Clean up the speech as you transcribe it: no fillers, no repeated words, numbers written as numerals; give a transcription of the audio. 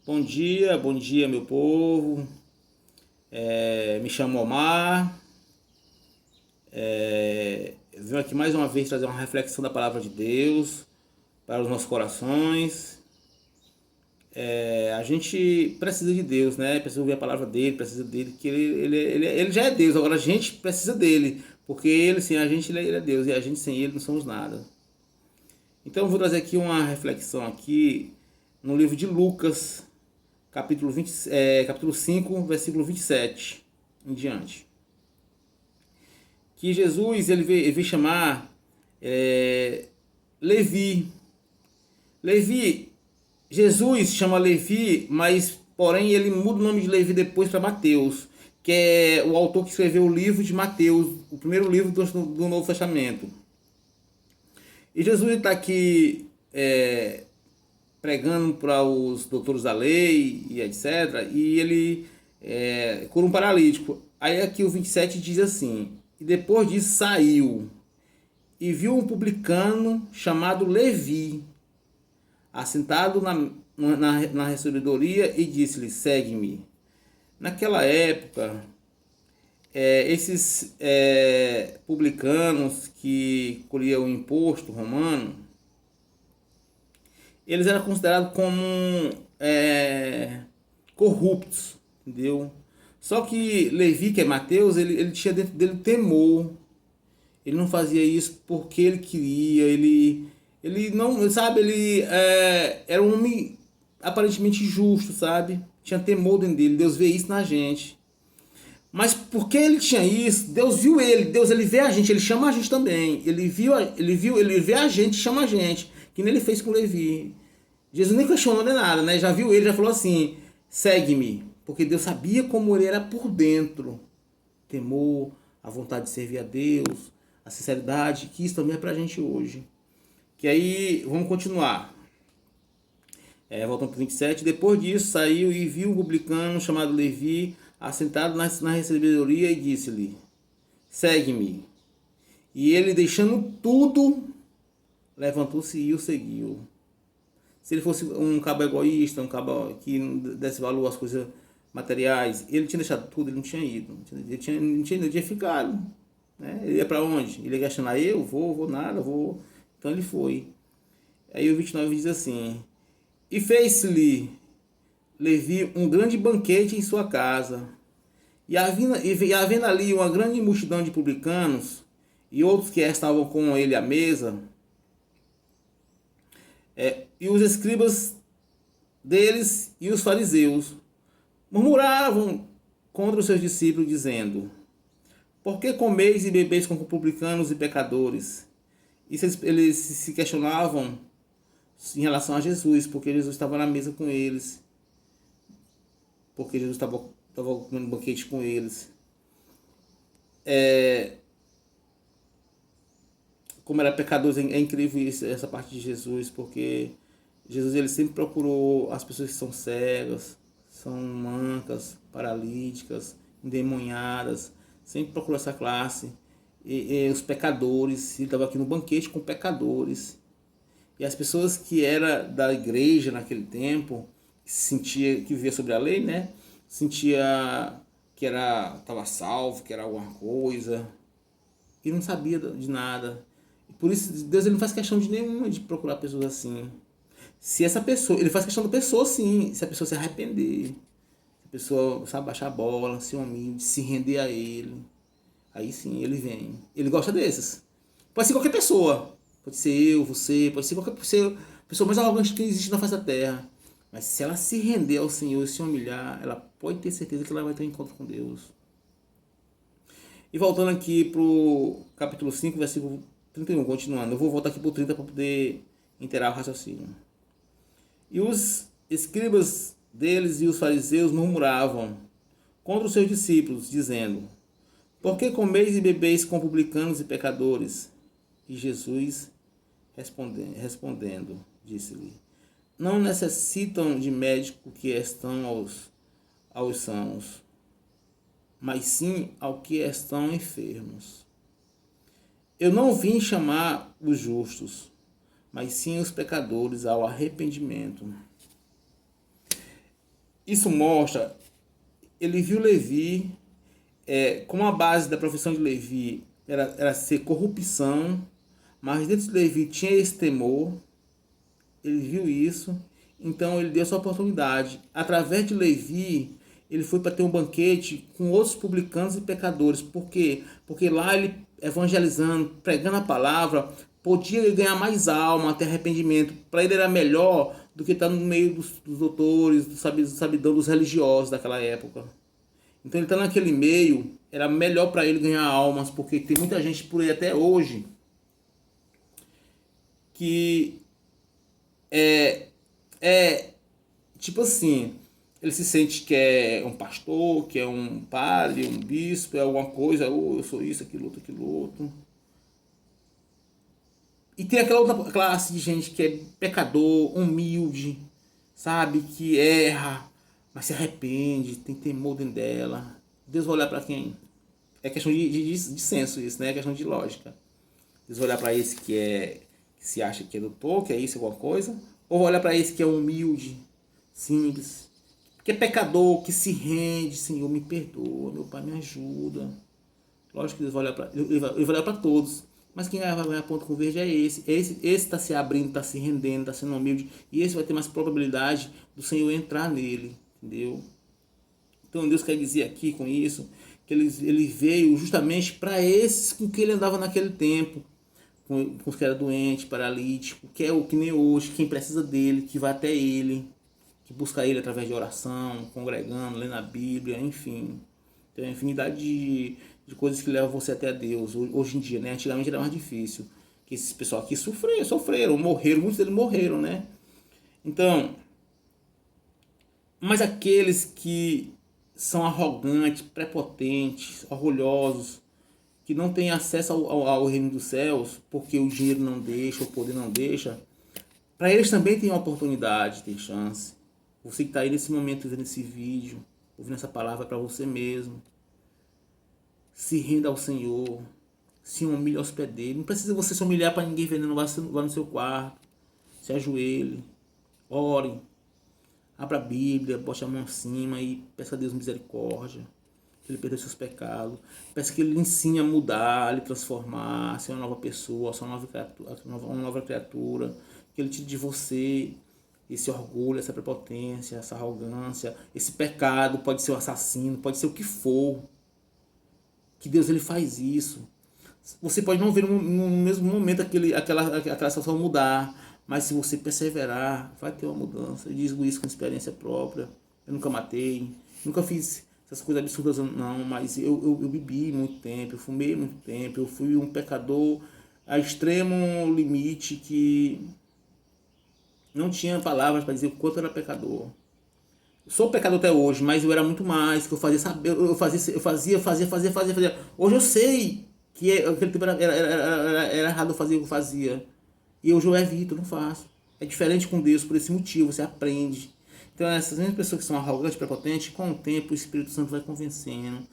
Bom dia, meu povo. Me chamo Omar. Venho aqui mais uma vez trazer uma reflexão da palavra de Deus para os nossos corações. A gente precisa de Deus, né? Precisa ouvir a palavra dele, precisa dele, que ele já é Deus. Agora a gente precisa dele, porque ele sem a gente ele é Deus e a gente sem ele não somos nada. Então eu vou trazer aqui uma reflexão aqui no livro de Lucas, capítulo 5, versículo 27 em diante. Que Jesus ele veio chamar Levi. Levi, Jesus chama Levi, mas porém ele muda o nome de Levi depois para Mateus, que é o autor que escreveu o livro de Mateus, o primeiro livro do Novo Testamento. E Jesus está aqui pregando para os doutores da lei e etc. E ele cura um paralítico. Aí aqui o 27 diz assim: e depois disso saiu e viu um publicano chamado Levi, assentado na recebedoria, e disse-lhe: segue-me. Naquela época, esses publicanos que colhiam o imposto romano, eles eram considerados como corruptos, entendeu? Só que Levi, que é Mateus, ele tinha dentro dele temor. Ele não fazia isso porque ele queria, ele não, sabe, ele era um homem aparentemente justo, sabe? Tinha temor dentro dele, Deus vê isso na gente. Mas porque ele tinha isso, Deus viu Deus ele vê a gente, ele chama a gente também. Ele vê a gente, chama a gente, que nem ele fez com Levi. Jesus nem questionou nem nada, né? Já viu ele, já falou assim: segue-me. Porque Deus sabia como ele era por dentro. Temor, a vontade de servir a Deus, a sinceridade, que isso também é pra gente hoje. Que aí, vamos continuar. Voltando para o 27. Depois disso, saiu e viu um publicano chamado Levi, assentado na recebedoria, e disse-lhe: segue-me. E ele, deixando tudo, levantou-se e o seguiu. Se ele fosse um cabo egoísta, um cabo que não desse valor às coisas materiais, ele tinha deixado tudo, ele não tinha ido. Ele tinha ficado. Né? Ele ia para onde? Ele ia questionar: eu vou nada, vou. Então ele foi. Aí o 29 diz assim: e fez-lhe Levi um grande banquete em sua casa. E havendo ali uma grande multidão de publicanos e outros que estavam com ele à mesa, e os escribas deles e os fariseus murmuravam contra os seus discípulos, dizendo: por que comeis e bebeis com publicanos e pecadores? Isso eles se questionavam em relação a Jesus, porque Jesus estava na mesa com eles, porque Jesus estava comendo banquete com eles. Como era pecadores, é incrível isso, essa parte de Jesus, porque Jesus ele sempre procurou as pessoas que são cegas, são mancas, paralíticas, endemoniadas, sempre procurou essa classe. E os pecadores, ele estava aqui no banquete com pecadores. E as pessoas que eram da igreja naquele tempo, que vivia sobre a lei, né? Sentia que estava salvo, que era alguma coisa, e não sabia de nada. E por isso Deus ele não faz questão de nenhuma de procurar pessoas assim. Se essa pessoa, ele faz questão da pessoa sim, se a pessoa se arrepender, se a pessoa sabe baixar a bola, ser humilde, se render a ele, aí sim ele vem. Ele gosta desses. Pode ser qualquer pessoa. Pode ser eu, você, pode ser qualquer pessoa mais arrogante que existe na face da terra. Mas se ela se render ao Senhor e se humilhar, ela pode ter certeza que ela vai ter um encontro com Deus. E voltando aqui para o capítulo 5, versículo 31, continuando. Eu vou voltar aqui para o 30 para poder inteirar o raciocínio. E os escribas deles e os fariseus murmuravam contra os seus discípulos, dizendo: por que comeis e bebeis com publicanos e pecadores? E Jesus respondendo, disse-lhe: não necessitam de médico que estão aos sãos, mas sim ao que estão enfermos. Eu não vim chamar os justos, mas sim os pecadores ao arrependimento. Isso mostra, ele viu Levi, como a base da profissão de Levi era ser corrupção, mas dentro de Levi tinha esse temor, ele viu isso, então ele deu essa oportunidade. Através de Levi, ele foi para ter um banquete com outros publicanos e pecadores. Por quê? Porque lá ele, evangelizando, pregando a palavra, podia ganhar mais alma, ter arrependimento. Para ele era melhor do que estar no meio dos doutores, do sabidão, dos religiosos daquela época. Então ele está naquele meio, era melhor para ele ganhar almas, porque tem muita gente por aí até hoje que é tipo assim, ele se sente que é um pastor, que é um padre, um bispo, é alguma coisa, eu sou isso, aquilo, outro, aquilo, outro. E tem aquela outra classe de gente que é pecador, humilde, sabe, que erra, mas se arrepende, tem temor dentro dela. Deus vai olhar para quem? É questão de senso isso, né? É questão de lógica. Deus vai olhar para esse que se acha que é doutor, que é isso, alguma coisa, ou vai olhar para esse que é humilde, simples, que é pecador, que se rende, Senhor, me perdoa, meu Pai, me ajuda. Lógico que Deus vai olhar para ele vai olhar para todos, mas quem vai ganhar ponto com verde é esse. Esse está se abrindo, está se rendendo, está sendo humilde, e esse vai ter mais probabilidade do Senhor entrar nele, entendeu? Então Deus quer dizer aqui com isso que ele veio justamente para esses com que ele andava naquele tempo, com os que era doente, paralítico, que é o que nem hoje, quem precisa dele, que vai até ele, que busca ele através de oração, congregando, lendo a Bíblia, enfim. Tem uma infinidade de coisas que levam você até Deus hoje em dia, né? Antigamente era mais difícil. Que esses pessoal aqui sofreram, morreram, muitos deles morreram, né? Então, mas aqueles que são arrogantes, prepotentes, orgulhosos, que não têm acesso ao reino dos céus, porque o dinheiro não deixa, o poder não deixa, para eles também tem oportunidade, tem chance. Você que está aí nesse momento vendo esse vídeo, ouvindo essa palavra para você mesmo. Se renda ao Senhor, se humilhe aos pés dele. Não precisa você se humilhar para ninguém ver, não. Vá no seu quarto, se ajoelhe, ore, abra a Bíblia, bote a mão acima e peça a Deus misericórdia, que Ele perdoe seus pecados. Peça que Ele lhe ensine a mudar, a lhe transformar, a ser uma nova pessoa, a ser uma nova criatura. Que Ele tire de você esse orgulho, essa prepotência, essa arrogância, esse pecado. Pode ser o assassino, pode ser o que for. Que Deus ele faz isso. Você pode não ver no mesmo momento aquela situação mudar, mas se você perseverar, vai ter uma mudança. Eu digo isso com experiência própria. Eu nunca matei, nunca fiz essas coisas absurdas, não, mas eu bebi muito tempo, eu fumei muito tempo, eu fui um pecador a extremo limite que não tinha palavras para dizer o quanto eu era pecador. Sou pecador até hoje, mas eu era muito mais, que eu fazia, sabe, eu fazia. Hoje eu sei que aquele tempo era errado eu fazer o que eu fazia. E hoje eu evito, não faço. É diferente com Deus, por esse motivo, você aprende. Então essas mesmas pessoas que são arrogantes, prepotentes, com o tempo o Espírito Santo vai convencendo,